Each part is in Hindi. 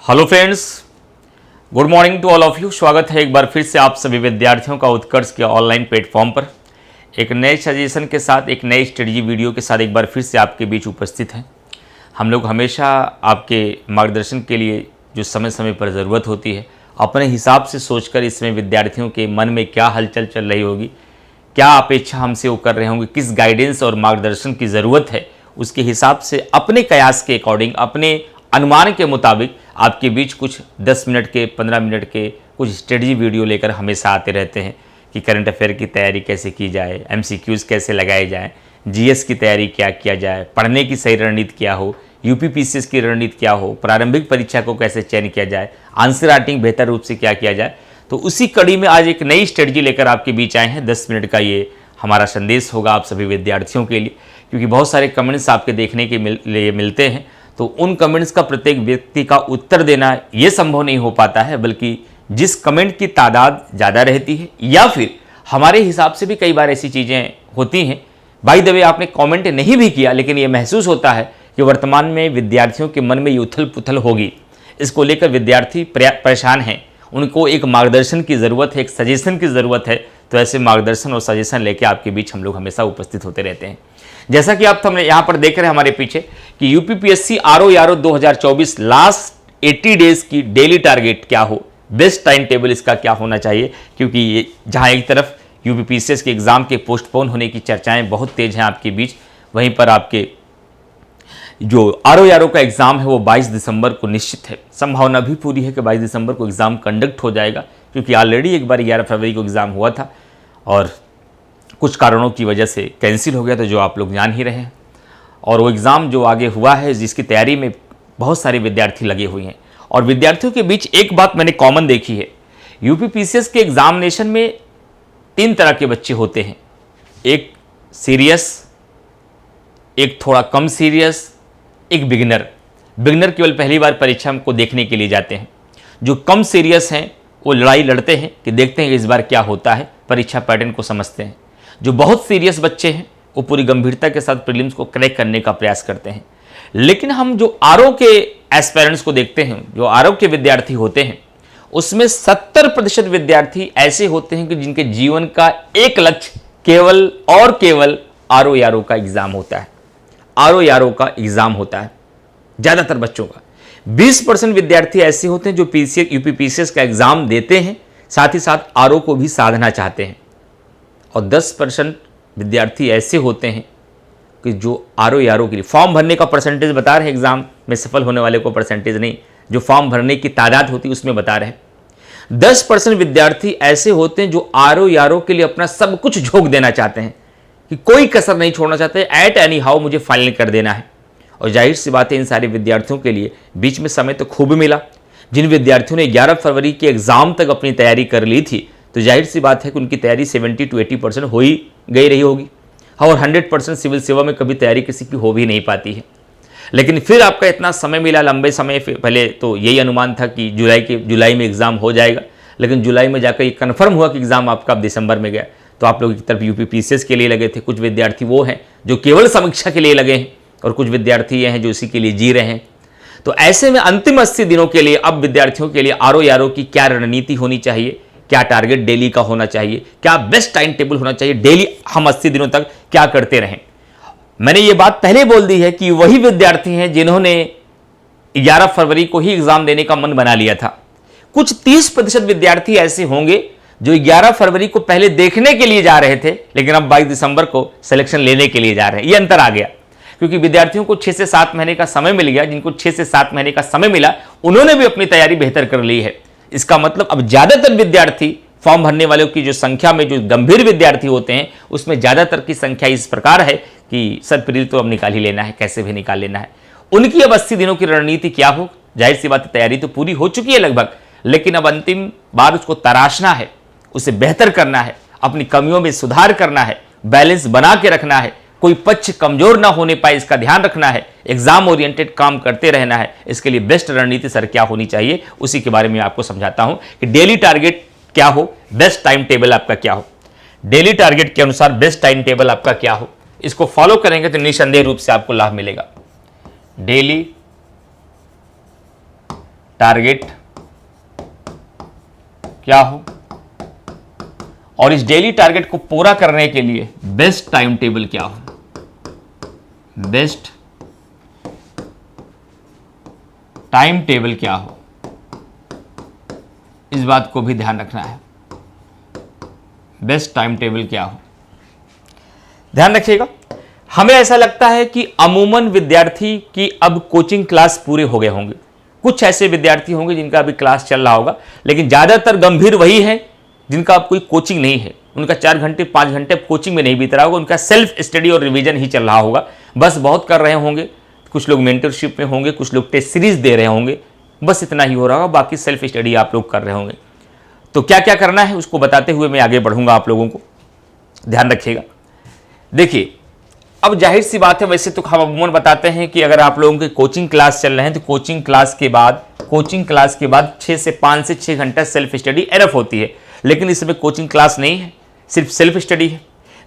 Hello friends, good morning to all of you. स्वागत है एक बार फिर से आप सभी विद्यार्थियों का उत्कर्ष के ऑनलाइन प्लेटफॉर्म पर एक नए सजेशन के साथ, एक नई स्ट्रेटजी वीडियो के साथ एक बार फिर से आपके बीच उपस्थित हैं। हम लोग हमेशा आपके मार्गदर्शन के लिए जो समय समय पर ज़रूरत होती है, अपने हिसाब से सोचकर इसमें विद्यार्थियों के मन में क्या हलचल चल रही होगी, क्या अपेक्षा हमसे वो कर रहे होंगे, किस गाइडेंस और मार्गदर्शन की ज़रूरत है, उसके हिसाब से अपने कयास के अकॉर्डिंग, अपने अनुमान के मुताबिक आपके बीच कुछ 10 मिनट के, 15 मिनट के कुछ स्ट्रेटजी वीडियो लेकर हमेशा आते रहते हैं कि करंट अफेयर की तैयारी कैसे की जाए, MCQs कैसे लगाए जाएँ, GS की तैयारी क्या किया जाए, पढ़ने की सही रणनीति क्या हो, UPPCS की रणनीति क्या हो, प्रारंभिक परीक्षा को कैसे चयन किया जाए, आंसर राइटिंग बेहतर रूप से क्या किया जाए। तो उसी कड़ी में आज एक नई स्ट्रेटजी लेकर आपके बीच आए हैं। 10 मिनट का ये हमारा संदेश होगा आप सभी विद्यार्थियों के लिए, क्योंकि बहुत सारे कमेंट्स आपके देखने के लिए मिलते हैं। तो उन कमेंट्स का प्रत्येक व्यक्ति का उत्तर देना ये संभव नहीं हो पाता है, बल्कि जिस कमेंट की तादाद ज़्यादा रहती है या फिर हमारे हिसाब से भी कई बार ऐसी चीज़ें होती हैं। बाय द वे, आपने कमेंट नहीं भी किया लेकिन ये महसूस होता है कि वर्तमान में विद्यार्थियों के मन में ये उथल पुथल होगी। इसको लेकर विद्यार्थी परेशान हैं, उनको एक मार्गदर्शन की ज़रूरत है, एक सजेशन की ज़रूरत है। तो ऐसे मार्गदर्शन और सजेशन लेके आपके बीच हम लोग हमेशा उपस्थित होते रहते हैं। जैसा कि आप हमने यहाँ पर देख रहे हैं हमारे पीछे कि UPPSC RO 2024 लास्ट 80 डेज की डेली टारगेट क्या हो, बेस्ट टाइम टेबल इसका क्या होना चाहिए। क्योंकि ये जहाँ एक तरफ UPPCS के एग्ज़ाम के पोस्टपोन होने की चर्चाएं बहुत तेज़ हैं आपके बीच, वहीं पर आपके जो RO का एग्ज़ाम है वो 22 दिसंबर को निश्चित है। संभावना भी पूरी है कि 22 दिसंबर को एग्ज़ाम कंडक्ट हो जाएगा, क्योंकि ऑलरेडी एक बार 11 फरवरी को एग्ज़ाम हुआ था और कुछ कारणों की वजह से कैंसिल हो गया था, जो आप लोग जान ही रहे हैं। और वो एग्ज़ाम जो आगे हुआ है, जिसकी तैयारी में बहुत सारे विद्यार्थी लगे हुए हैं। और विद्यार्थियों के बीच एक बात मैंने कॉमन देखी है, UPPCS के एग्ज़ामिनेशन में 3 तरह के बच्चे होते हैं। एक सीरियस, एक थोड़ा कम सीरियस, एक बिगिनर। बिगिनर केवल पहली बार परीक्षा को देखने के लिए जाते हैं। जो कम सीरियस हैं वो लड़ाई लड़ते हैं कि देखते हैं कि इस बार क्या होता है, परीक्षा पैटर्न को समझते हैं। जो बहुत सीरियस बच्चे हैं वो पूरी गंभीरता के साथ प्रीलिम्स को क्रैक करने का प्रयास करते हैं। लेकिन हम जो RO के एस्पिरेंट्स को देखते हैं, जो RO के विद्यार्थी होते हैं, उसमें 70% विद्यार्थी ऐसे होते हैं कि जिनके जीवन का एक लक्ष्य केवल और केवल RO का एग्ज़ाम होता है। RO का एग्ज़ाम होता है ज़्यादातर बच्चों का। 20% विद्यार्थी ऐसे होते हैं जो UPPCS का एग्ज़ाम देते हैं, साथ ही साथ RO को भी साधना चाहते हैं। और 10% विद्यार्थी ऐसे होते हैं कि जो RO के लिए फॉर्म भरने का परसेंटेज बता रहे हैं, एग्ज़ाम में सफल होने वाले को परसेंटेज नहीं, जो फॉर्म भरने की तादाद होती है उसमें बता रहे हैं। 10% विद्यार्थी ऐसे होते हैं जो RO के लिए अपना सब कुछ झोंक देना चाहते हैं, कि कोई कसर नहीं छोड़ना चाहते, एट एनी हाउ मुझे फाइनल कर देना है। और जाहिर सी बात है, इन सारे विद्यार्थियों के लिए बीच में समय तो खूब मिला। जिन विद्यार्थियों ने 11 फरवरी के एग्ज़ाम तक अपनी तैयारी कर ली थी, तो जाहिर सी बात है कि उनकी तैयारी 70 to 80% हो ही गई रही होगी। और 100% सिविल सेवा में कभी तैयारी किसी की हो भी नहीं पाती है। लेकिन फिर आपका इतना समय मिला, लंबे समय पहले तो यही अनुमान था कि जुलाई में एग्ज़ाम हो जाएगा, लेकिन जुलाई में जाकर ये कन्फर्म हुआ कि एग्ज़ाम आपका अब दिसंबर में गया। तो आप लोग की तरफ UPPCS के लिए लगे थे, कुछ विद्यार्थी वो हैं जो केवल समीक्षा के लिए लगे हैं, और कुछ विद्यार्थी ये हैं जो इसी के लिए जी रहे हैं। तो ऐसे में अंतिम 80 दिनों के लिए अब विद्यार्थियों के लिए RO की क्या रणनीति होनी चाहिए, क्या टारगेट डेली का होना चाहिए, क्या बेस्ट टाइम टेबल होना चाहिए, डेली हम 80 दिनों तक क्या करते रहें। मैंने ये बात पहले बोल दी है कि वही विद्यार्थी हैं जिन्होंने 11 फरवरी को ही एग्ज़ाम देने का मन बना लिया था। कुछ 30% विद्यार्थी ऐसे होंगे जो 11 फरवरी को पहले देखने के लिए जा रहे थे, लेकिन अब 22 दिसंबर को सिलेक्शन लेने के लिए जा रहे हैं। ये अंतर आ गया, क्योंकि विद्यार्थियों को 6 से 7 महीने का समय मिल गया। जिनको 6 से 7 महीने का समय मिला, उन्होंने भी अपनी तैयारी बेहतर कर ली है। इसका मतलब अब ज़्यादातर विद्यार्थी, फॉर्म भरने वालों की जो संख्या में जो गंभीर विद्यार्थी होते हैं, उसमें ज़्यादातर की संख्या इस प्रकार है कि सर प्रीलिम तो अब निकाल ही लेना है, कैसे भी निकाल लेना है। उनकी अब 80 दिनों की रणनीति क्या हो, जाहिर सी बात है तैयारी तो पूरी हो चुकी है लगभग, लेकिन अब अंतिम बार उसको तराशना है, उसे बेहतर करना है, अपनी कमियों में सुधार करना है, बैलेंस बना के रखना है, कोई पक्ष कमजोर ना होने पाए इसका ध्यान रखना है, एग्जाम ओरिएंटेड काम करते रहना है। इसके लिए बेस्ट रणनीति सर क्या होनी चाहिए, उसी के बारे में आपको समझाता हूं कि डेली टारगेट क्या हो, बेस्ट टाइम टेबल आपका क्या हो। डेली टारगेट के अनुसार बेस्ट टाइम टेबल आपका क्या हो, इसको फॉलो करेंगे तो निसंदेह रूप से आपको लाभ मिलेगा। डेली टारगेट क्या हो और इस डेली टारगेट को पूरा करने के लिए बेस्ट टाइम टेबल क्या हो, बेस्ट टाइम टेबल क्या हो, इस बात को भी ध्यान रखना है। बेस्ट टाइम टेबल क्या हो, ध्यान रखिएगा। हमें ऐसा लगता है कि अमूमन विद्यार्थी की अब कोचिंग क्लास पूरे हो गए होंगे, कुछ ऐसे विद्यार्थी होंगे जिनका अभी क्लास चल रहा होगा, लेकिन ज़्यादातर गंभीर वही है जिनका अब कोई कोचिंग नहीं है। उनका 4 घंटे 5 घंटे कोचिंग में नहीं बीत रहा होगा, उनका सेल्फ स्टडी और रिवीजन ही चल रहा होगा। बस बहुत कर रहे होंगे, कुछ लोग मेंटरशिप में होंगे, कुछ लोग टेस्ट सीरीज दे रहे होंगे, बस इतना ही हो रहा होगा, बाकी सेल्फ स्टडी आप लोग कर रहे होंगे। तो क्या क्या करना है उसको बताते हुए मैं आगे बढ़ूंगा, आप लोगों को ध्यान रखिएगा। देखिए, अब जाहिर सी बात है, वैसे तो हम अमूमन बताते हैं कि अगर आप लोगों के कोचिंग क्लास चल रहे हैं तो कोचिंग क्लास के बाद 6 से 5 से 6 घंटा सेल्फ स्टडी एनफ होती है, लेकिन इसमें कोचिंग क्लास नहीं है, सिर्फ सेल्फ स्टडी है।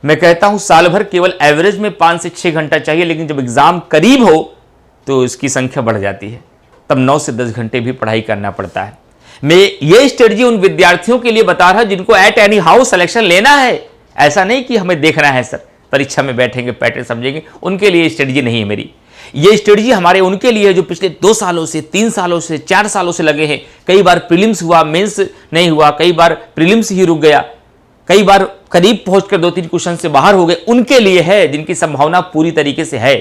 मैं कहता हूं साल भर केवल एवरेज में 5 से 6 घंटा चाहिए, लेकिन जब एग्जाम करीब हो तो इसकी संख्या बढ़ जाती है, तब 9 से 10 घंटे भी पढ़ाई करना पड़ता है। मैं ये स्ट्रेटजी उन विद्यार्थियों के लिए बता रहा हूं जिनको एट एनी हाउ सिलेक्शन लेना है, ऐसा नहीं कि हमें देखना है सर परीक्षा में बैठेंगे पैटर्न समझेंगे, उनके लिए स्ट्रेटजी नहीं है मेरी। ये स्ट्रेटजी हमारे उनके लिए है जो पिछले 2 सालों से 3 सालों से 4 सालों से लगे हैं। कई बार प्रीलिम्स हुआ, मेंस नहीं हुआ, कई बार प्रीलिम्स ही रुक गया, कई बार करीब पहुंचकर 2-3 क्वेश्चन से बाहर हो गए, उनके लिए है जिनकी संभावना पूरी तरीके से है।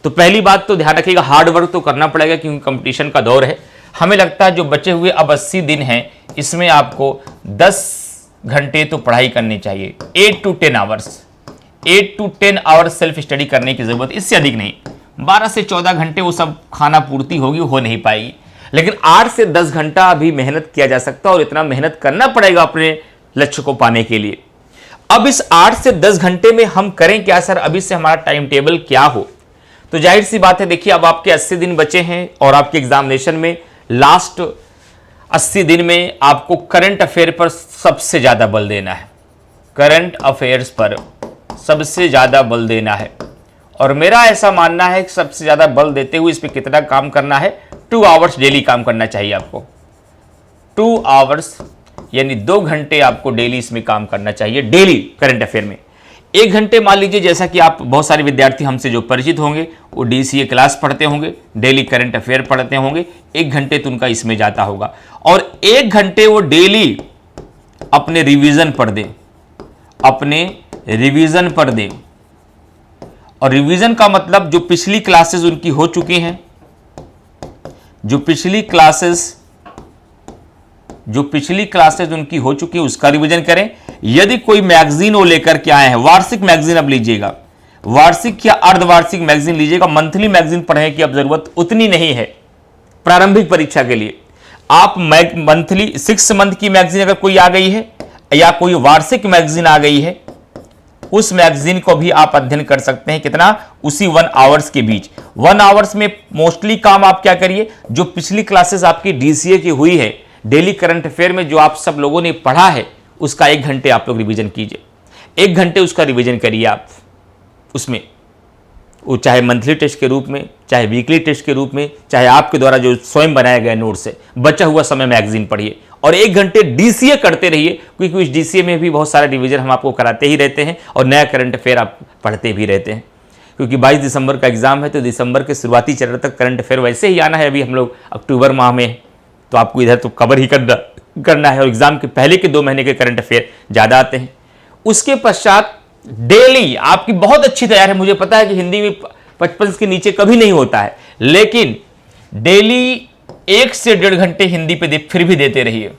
तो पहली बात तो ध्यान रखिएगा, हार्ड वर्क तो करना पड़ेगा क्योंकि कंपटीशन का दौर है। हमें लगता है जो बचे हुए अब 80 दिन हैं, इसमें आपको 10 घंटे तो पढ़ाई करनी चाहिए, 8 to 10 आवर्स सेल्फ स्टडी करने की जरूरत, इससे अधिक नहीं। 12 से 14 घंटे वो सब खाना पूर्ति होगी, हो नहीं पाएगी, लेकिन 8 से 10 घंटा अभी मेहनत किया जा सकता है और इतना मेहनत करना पड़ेगा अपने लक्ष्य को पाने के लिए। अब इस 8 से 10 घंटे में हम करें क्या सर, अभी से हमारा टाइम टेबल क्या हो? तो जाहिर सी बात है, देखिए अब आपके 80 दिन बचे हैं और आपके एग्जामिनेशन में लास्ट 80 दिन में आपको करंट अफेयर पर सबसे ज्यादा बल देना है, करंट अफेयर्स पर सबसे ज्यादा बल देना है। और मेरा ऐसा मानना है कि सबसे ज्यादा बल देते हुए इस पर कितना काम करना है, 2 आवर्स डेली काम करना चाहिए आपको। 2 आवर्स यानी 2 घंटे आपको डेली इसमें काम करना चाहिए, डेली करंट अफेयर में। 1 घंटे मान लीजिए, जैसा कि आप बहुत सारे विद्यार्थी हमसे जो परिचित होंगे वो DCA क्लास पढ़ते होंगे, डेली करंट अफेयर पढ़ते होंगे, 1 घंटे तो उनका इसमें जाता होगा। और 1 घंटे वो डेली अपने रिवीजन पर दें, अपने रिवीजन पर दें। और रिवीजन का मतलब जो पिछली क्लासेस उनकी हो चुकी हैं, जो पिछली क्लासेस उनकी हो चुकी है उसका रिवीजन करें। यदि कोई मैगजीन वो लेकर के आए हैं, वार्षिक मैगजीन अब लीजिएगा, वार्षिक या अर्धवार्षिक मैगजीन लीजिएगा, मंथली मैगजीन पढ़ने की अब जरूरत उतनी नहीं है प्रारंभिक परीक्षा के लिए। आप मंथली 6 मंथ की मैगजीन अगर कोई आ गई है या कोई वार्षिक मैगजीन आ गई है, उस मैगजीन को भी आप अध्ययन कर सकते हैं। कितना? उसी 1 आवर्स के बीच। 1 आवर्स में मोस्टली काम आप क्या करिए, जो पिछली क्लासेस आपकी DCA की हुई है, डेली करंट अफेयर में जो आप सब लोगों ने पढ़ा है, उसका 1 घंटे आप लोग रिवीजन कीजिए। 1 घंटे उसका रिवीजन करिए आप उसमें, वो चाहे मंथली टेस्ट के रूप में, चाहे वीकली टेस्ट के रूप में, चाहे आपके द्वारा जो स्वयं बनाया गया नोट से, बचा हुआ समय मैगजीन पढ़िए। और 1 घंटे DCA करते रहिए, क्योंकि इस DCA में भी बहुत सारा रिवीजन हम आपको कराते ही रहते हैं और नया करंट अफेयर आप पढ़ते भी रहते हैं। क्योंकि 22 दिसंबर का एग्जाम है, तो दिसंबर के शुरुआती चरण तक करंट अफेयर वैसे ही आना है। अभी हम लोग अक्टूबर माह में, तो आपको इधर तो कवर ही करना है। और एग्जाम के पहले के 2 महीने के करंट अफेयर ज़्यादा आते हैं। उसके पश्चात डेली आपकी बहुत अच्छी तैयारी है, मुझे पता है कि हिंदी में 55 के नीचे कभी नहीं होता है, लेकिन डेली 1 से 1.5 घंटे हिंदी पे फिर भी देते रहिए।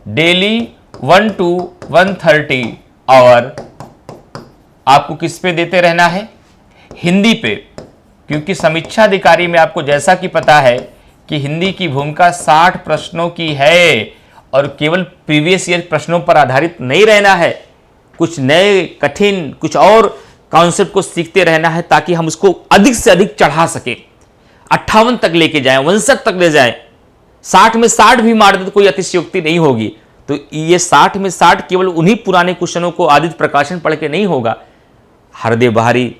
डेली 1 to 1:30 आवर आपको किस पे देते रहना है? हिंदी पे। क्योंकि समीक्षा अधिकारी में आपको जैसा कि पता है कि हिंदी की भूमिका 60 प्रश्नों की है और केवल प्रीवियस ईयर प्रश्नों पर आधारित नहीं रहना है, कुछ नए कठिन कुछ और कॉन्सेप्ट को सीखते रहना है, ताकि हम उसको अधिक से अधिक चढ़ा सके, 58 तक लेके जाएं, 59 तक ले जाएं, 60 में 60 भी मार दे तो कोई अतिशयोक्ति नहीं होगी। तो ये 60 में 60 केवल उन्हीं पुराने क्वेश्चनों को आदित्य प्रकाशन पढ़ के नहीं होगा। हरदेव बहारी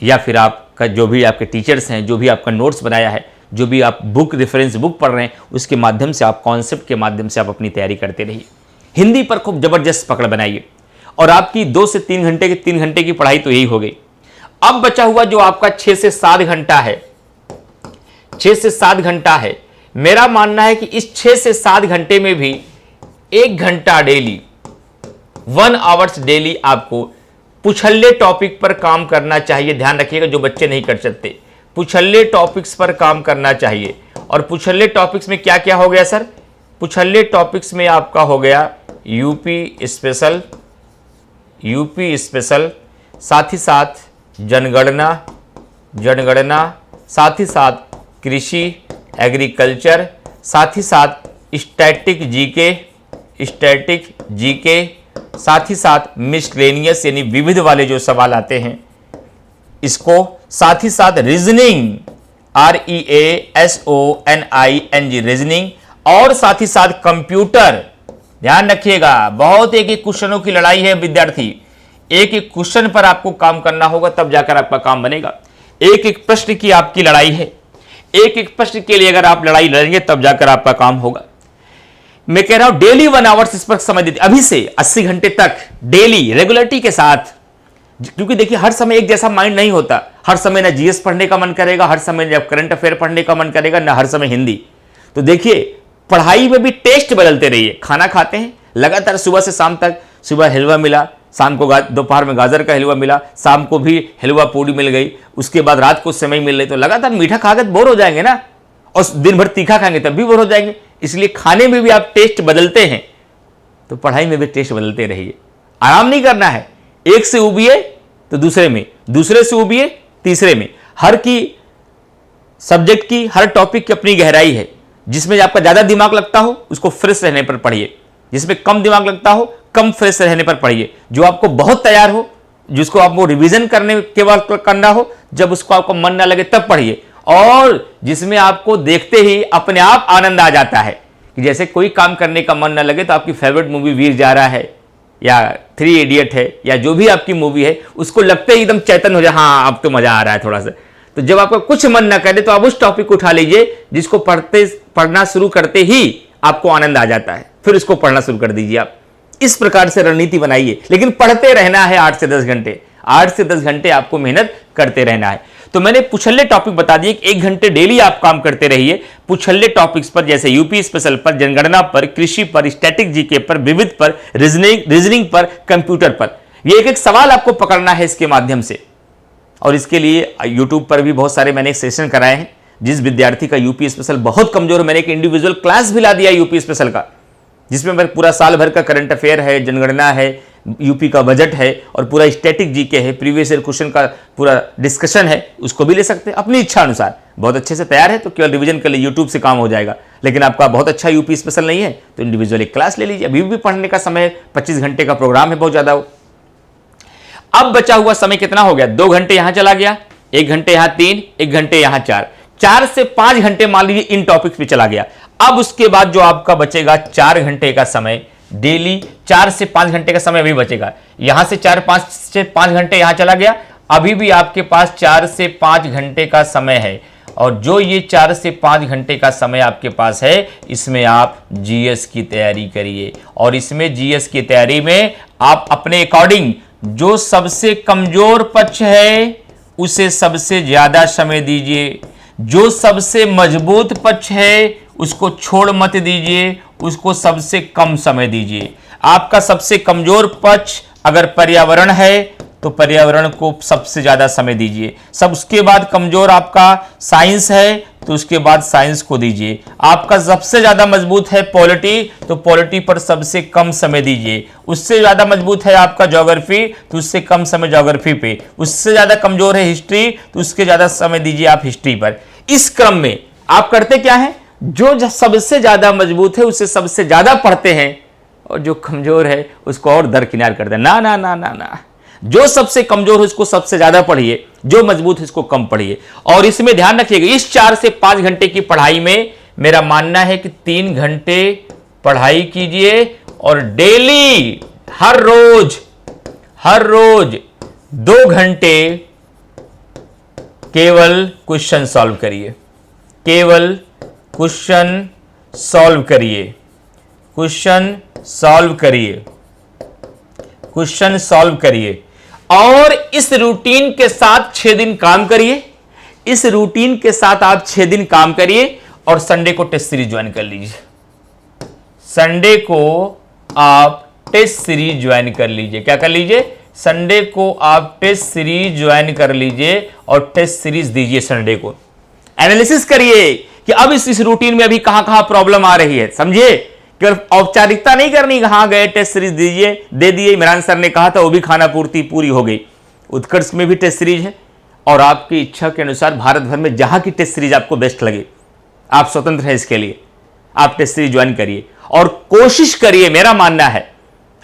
या फिर आपका जो भी आपके टीचर्स हैं, जो भी आपका नोट्स बनाया है, जो भी आप बुक रेफरेंस बुक पढ़ रहे हैं उसके माध्यम से आप कॉन्सेप्ट के माध्यम से आप अपनी तैयारी करते रहिए। हिंदी पर खूब जबरदस्त पकड़ बनाइए और आपकी 2 से 3 घंटे की 3 घंटे की पढ़ाई तो यही हो गई। अब बचा हुआ जो आपका 6 से 7 घंटा है, 6 से 7 घंटा है, मेरा मानना है कि इस 6 से 7 घंटे में भी 1 घंटा डेली, 1 आवर्स डेली आपको पुछल्ले टॉपिक पर काम करना चाहिए। ध्यान रखिएगा जो बच्चे नहीं कर सकते, पुछल्ले टॉपिक्स पर काम करना चाहिए। और पुछल्ले टॉपिक्स में क्या क्या हो गया सर? पुछल्ले टॉपिक्स में आपका हो गया यूपी स्पेशल, साथ ही साथ जनगणना, साथ ही साथ कृषि एग्रीकल्चर, साथ ही साथ स्टैटिक जीके, साथ ही साथ मिसलेनियस यानी विविध वाले जो सवाल आते हैं इसको, साथ ही साथ रीजनिंग REASONING रीजनिंग, और साथ ही साथ कंप्यूटर। ध्यान रखिएगा बहुत एक एक क्वेश्चनों की लड़ाई है विद्यार्थी, एक एक क्वेश्चन पर आपको काम करना होगा तब जाकर आपका काम बनेगा। एक एक प्रश्न की आपकी लड़ाई है, एक एक प्रश्न के लिए अगर आप लड़ाई लड़ेंगे तब जाकर आपका काम होगा। मैं कह रहा हूं डेली 1 आवर्स इस पर समय देते, अभी से 80 घंटे तक डेली रेगुलरिटी के साथ, क्योंकि देखिए हर समय एक जैसा माइंड नहीं होता। हर समय ना जीएस पढ़ने का मन करेगा, हर समय जब करंट अफेयर पढ़ने का मन करेगा, ना हर समय हिंदी। तो देखिए पढ़ाई में भी टेस्ट बदलते रहिए। खाना खाते हैं लगातार सुबह से शाम तक, सुबह हलवा मिला, शाम को दोपहर में गाजर का हलवा मिला, शाम को भी हलवा पूड़ी मिल गई, उसके बाद रात को समय मिल रही, तो लगातार मीठा खाकर बोर हो जाएंगे ना, और दिन भर तीखा खाएंगे तब भी बोर हो जाएंगे। इसलिए खाने में भी आप टेस्ट बदलते हैं, तो पढ़ाई में भी टेस्ट बदलते रहिए। आराम नहीं करना है, एक से उबिए तो दूसरे में, दूसरे से उबिए तीसरे में। हर की सब्जेक्ट की, हर टॉपिक की अपनी गहराई है। जिसमें आपका ज्यादा दिमाग लगता हो उसको फ्रेश रहने पर पढ़िए, जिसमें कम दिमाग लगता हो कम फ्रेश रहने पर पढ़िए। जो आपको बहुत तैयार हो, जिसको आपको रिवीजन करने के बाद करना हो, जब उसको आपको मन ना लगे तब पढ़िए। और जिसमें आपको देखते ही अपने आप आनंद आ जाता है, कि जैसे कोई काम करने का मन ना लगे तो आपकी फेवरेट मूवी वीर जारा है या 3 इडियट है या जो भी आपकी मूवी है, उसको लगते ही एकदम चैतन्य हो जाए, हाँ अब तो मजा आ रहा है थोड़ा सा। तो जब आपका कुछ मन ना करे तो आप उस टॉपिक उठा लीजिए जिसको पढ़ना शुरू करते ही आपको आनंद आ जाता है, फिर उसको पढ़ना शुरू कर दीजिए आप। इस प्रकार से रणनीति बनाइए, लेकिन पढ़ते रहना है 8 से 10 घंटे, 8 से 10 घंटे आपको मेहनत करते रहना है। तो मैंने पुछल्ले टॉपिक बता दिए कि 1 घंटे डेली आप काम करते रहिए पुछल्ले टॉपिक्स पर, जैसे यूपी स्पेशल पर, जनगणना पर, कृषि पर, स्टैटिक जीके पर, विविध पर, रीजनिंग पर, कंप्यूटर पर। ये एक एक सवाल आपको पकड़ना है इसके माध्यम से। और इसके लिए यूट्यूब पर भी बहुत सारे मैंने सेशन कराए हैं। जिस विद्यार्थी का यूपी स्पेशल बहुत कमजोर है, मैंने एक इंडिविजुअल क्लास भी ला दिया यूपी स्पेशल का, जिसमें मैं पूरा साल भर का करंट अफेयर है, जनगणना है, यूपी का बजट है और पूरा स्टैटिक जीके है, प्रीवियस ईयर क्वेश्चन का पूरा डिस्कशन है। उसको भी ले सकते हैं अपनी इच्छा अनुसार। बहुत अच्छे से तैयार है तो केवल रिवीजन के लिए यूट्यूब से काम हो जाएगा। लेकिन आपका बहुत अच्छा यूपी स्पेशल नहीं है तो इंडिविजुअल एक क्लास ले लीजिए। अभी भी पढ़ने का समय 25 घंटे का प्रोग्राम है, बहुत ज्यादा हो। अब बचा हुआ समय कितना हो गया? 2 घंटे यहां चला गया, 1 घंटे यहां 3, 1 घंटे यहां 4 से 5 घंटे मान लीजिए इन टॉपिक्स पे चला गया। अब उसके बाद जो आपका बचेगा 4 घंटे का समय डेली, 4 से 5 घंटे का समय अभी बचेगा। यहां से 5 से 5 घंटे यहां चला गया, अभी भी आपके पास 4 से 5 घंटे का समय है। और जो ये 4 से 5 घंटे का समय आपके पास है, इसमें आप जीएस की तैयारी करिए। और इसमें जीएस की तैयारी में आप अपने अकॉर्डिंग जो सबसे कमजोर पक्ष है उसे सबसे ज्यादा समय दीजिए, जो सबसे मजबूत पक्ष है उसको छोड़ मत दीजिए, उसको सबसे कम समय दीजिए। आपका सबसे कमजोर पक्ष अगर पर्यावरण है तो पर्यावरण को सबसे ज्यादा समय दीजिए। सब उसके बाद कमजोर आपका साइंस है तो उसके बाद साइंस को दीजिए। आपका सबसे ज्यादा मजबूत है पॉलिटी तो पॉलिटी पर सबसे कम समय दीजिए। उससे ज्यादा मजबूत है आपका ज्योग्राफी तो उससे कम समय ज्योग्राफी पे। उससे ज्यादा कमजोर है हिस्ट्री तो उसके ज्यादा समय दीजिए आप हिस्ट्री पर। इस क्रम में आप करते क्या है? जो सबसे ज्यादा मजबूत है उसे सबसे ज्यादा पढ़ते हैं और जो कमजोर है उसको और दरकिनार करते हैं। ना ना ना ना ना, जो सबसे कमजोर है उसको सबसे ज्यादा पढ़िए, जो मजबूत है उसको कम पढ़िए। और इसमें ध्यान रखिएगा, इस 4 से 5 घंटे की पढ़ाई में मेरा मानना है कि 3 घंटे पढ़ाई कीजिए और डेली हर रोज 2 घंटे केवल क्वेश्चन सॉल्व करिए। केवल क्वेश्चन सॉल्व करिए, क्वेश्चन सॉल्व करिए, क्वेश्चन सॉल्व करिए और इस रूटीन के साथ 6 दिन काम करिए। इस रूटीन के साथ आप 6 दिन काम करिए और संडे को टेस्ट सीरीज ज्वाइन कर लीजिए। संडे को आप टेस्ट सीरीज ज्वाइन कर लीजिए। क्या कर लीजिए? संडे को आप टेस्ट सीरीज ज्वाइन कर लीजिए और टेस्ट सीरीज दीजिए। संडे को एनालिसिस करिए कि अब इस रूटीन में अभी कहां कहां प्रॉब्लम आ रही है। समझिए कि औपचारिकता नहीं करनी, कहां गए टेस्ट सीरीज दीजिए, दे दिए। इमरान सर ने कहा था वो भी खाना पूर्ति पूरी हो गई। उत्कर्ष में भी टेस्ट सीरीज है और आपकी इच्छा के अनुसार भारत भर में जहां की टेस्ट सीरीज आपको बेस्ट लगे, आप स्वतंत्र हैं इसके लिए। आप टेस्ट सीरीज ज्वाइन करिए और कोशिश करिए। मेरा मानना है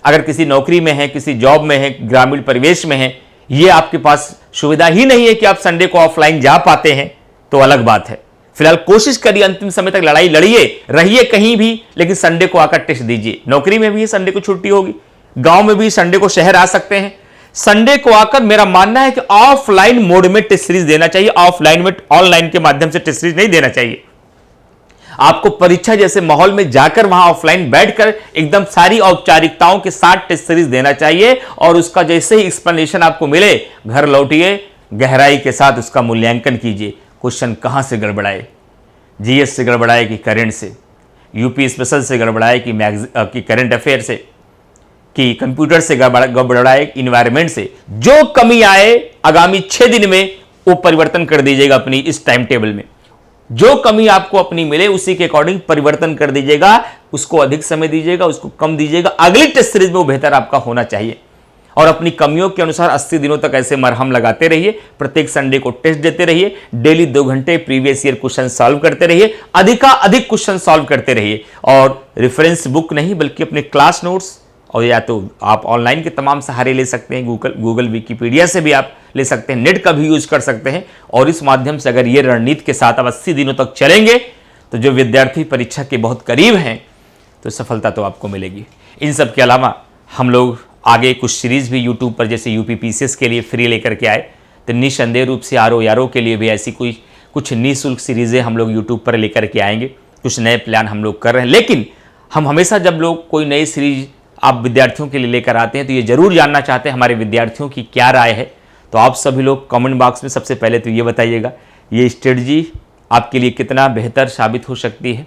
अगर किसी नौकरी में है, किसी जॉब में है, ग्रामीण परिवेश में है, ये आपके पास सुविधा ही नहीं है कि आप संडे को ऑफलाइन जा पाते हैं तो अलग बात है। फिलहाल कोशिश करिए, अंतिम समय तक लड़ाई लड़िए, रहिए कहीं भी, लेकिन संडे को आकर टेस्ट दीजिए। नौकरी में भी संडे को छुट्टी होगी, गांव में भी संडे को शहर आ सकते हैं। संडे को आकर मेरा मानना है कि ऑफलाइन मोड में टेस्ट सीरीज देना चाहिए, ऑफलाइन में ऑनलाइन के माध्यम से टेस्ट सीरीज नहीं देना चाहिए। आपको परीक्षा जैसे माहौल में जाकर वहां ऑफलाइन बैठकर एकदम सारी औपचारिकताओं के साथ टेस्ट सीरीज देना चाहिए और उसका जैसे ही एक्सप्लेनेशन आपको मिले घर लौटिए, गहराई के साथ उसका मूल्यांकन कीजिए। क्वेश्चन कहां से गड़बड़ाए, जीएस से गड़बड़ाए कि करंट से, यूपी स्पेशल से गड़बड़ाए कि करंट अफेयर से, कि कंप्यूटर से गड़बड़ाए, इन्वायरमेंट से, जो कमी आए आगामी 6 दिन में वो परिवर्तन कर दीजिएगा। अपनी इस टाइम टेबल में जो कमी आपको अपनी मिले उसी के अकॉर्डिंग परिवर्तन कर दीजिएगा। उसको अधिक समय दीजिएगा, उसको कम दीजिएगा। अगली टेस्ट सीरीज में वो बेहतर आपका होना चाहिए और अपनी कमियों के अनुसार 80 दिनों तक ऐसे मरहम लगाते रहिए। प्रत्येक संडे को टेस्ट देते रहिए, डेली 2 घंटे प्रीवियस ईयर क्वेश्चन सॉल्व करते रहिए, अधिकाधिक क्वेश्चन सॉल्व करते रहिए और रेफरेंस बुक नहीं बल्कि अपने क्लास नोट्स, और या तो आप ऑनलाइन के तमाम सहारे ले सकते हैं, गूगल विकिपीडिया से भी आप ले सकते हैं, नेट का भी यूज कर सकते हैं। और इस माध्यम से अगर ये रणनीति के साथ आप 80 दिनों तक चलेंगे तो जो विद्यार्थी परीक्षा के बहुत करीब हैं तो सफलता तो आपको मिलेगी। इन सब के अलावा हम लोग आगे कुछ सीरीज भी यूट्यूब पर जैसे यूपीपीसीएस के लिए फ्री लेकर के आए, तो निसंदेह रूप से आरओ यारो के लिए भी ऐसी कुछ निःशुल्क सीरीजें हम लोग यूट्यूब पर लेकर के आएंगे। कुछ नए प्लान हम लोग कर रहे हैं, लेकिन हम हमेशा जब लोग कोई नई सीरीज आप विद्यार्थियों के लिए लेकर आते हैं तो ये जरूर जानना चाहते हैं हमारे विद्यार्थियों की क्या राय है। तो आप सभी लोग कमेंट बॉक्स में सबसे पहले तो ये बताइएगा ये स्ट्रेटजी आपके लिए कितना बेहतर साबित हो सकती है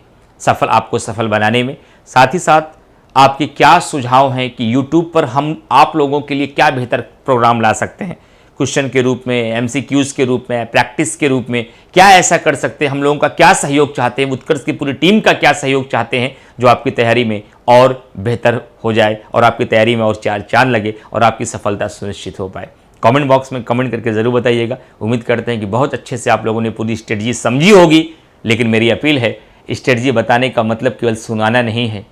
आपको सफल बनाने में। साथ ही साथ आपके क्या सुझाव हैं कि YouTube पर हम आप लोगों के लिए क्या बेहतर प्रोग्राम ला सकते हैं, क्वेश्चन के रूप में, MCQs के रूप में, प्रैक्टिस के रूप में, क्या ऐसा कर सकते हैं। हम लोगों का क्या सहयोग चाहते हैं, उत्कर्ष की पूरी टीम का क्या सहयोग चाहते हैं जो आपकी तैयारी में और बेहतर हो जाए और आपकी तैयारी में और 4 चांद लगे और आपकी सफलता सुनिश्चित हो पाए। कमेंट बॉक्स में कमेंट करके ज़रूर बताइएगा। उम्मीद करते हैं कि बहुत अच्छे से आप लोगों ने पूरी स्ट्रेटजी समझी होगी। लेकिन मेरी अपील है, स्ट्रेटजी बताने का मतलब केवल सुनाना नहीं है,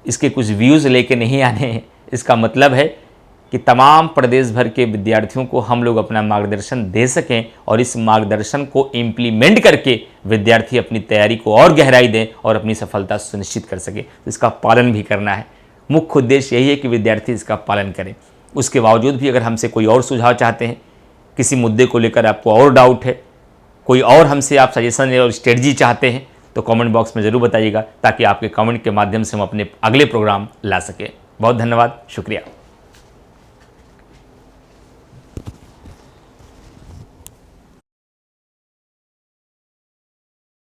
इसके कुछ व्यूज़ लेके नहीं आने हैं। इसका मतलब है कि तमाम प्रदेश भर के विद्यार्थियों को हम लोग अपना मार्गदर्शन दे सकें और इस मार्गदर्शन को इम्प्लीमेंट करके विद्यार्थी अपनी तैयारी को और गहराई दें और अपनी सफलता सुनिश्चित कर सकें। तो इसका पालन भी करना है। मुख्य उद्देश्य यही है कि विद्यार्थी इसका पालन करें। उसके बावजूद भी अगर हमसे कोई और सुझाव चाहते हैं, किसी मुद्दे को लेकर आपको और डाउट है, कोई और हमसे आप सजेशन और स्ट्रेटजी चाहते हैं, तो कमेंट बॉक्स में ज़रूर बताइएगा ताकि आपके कमेंट के माध्यम से हम अपने अगले प्रोग्राम ला सकें। बहुत धन्यवाद, शुक्रिया।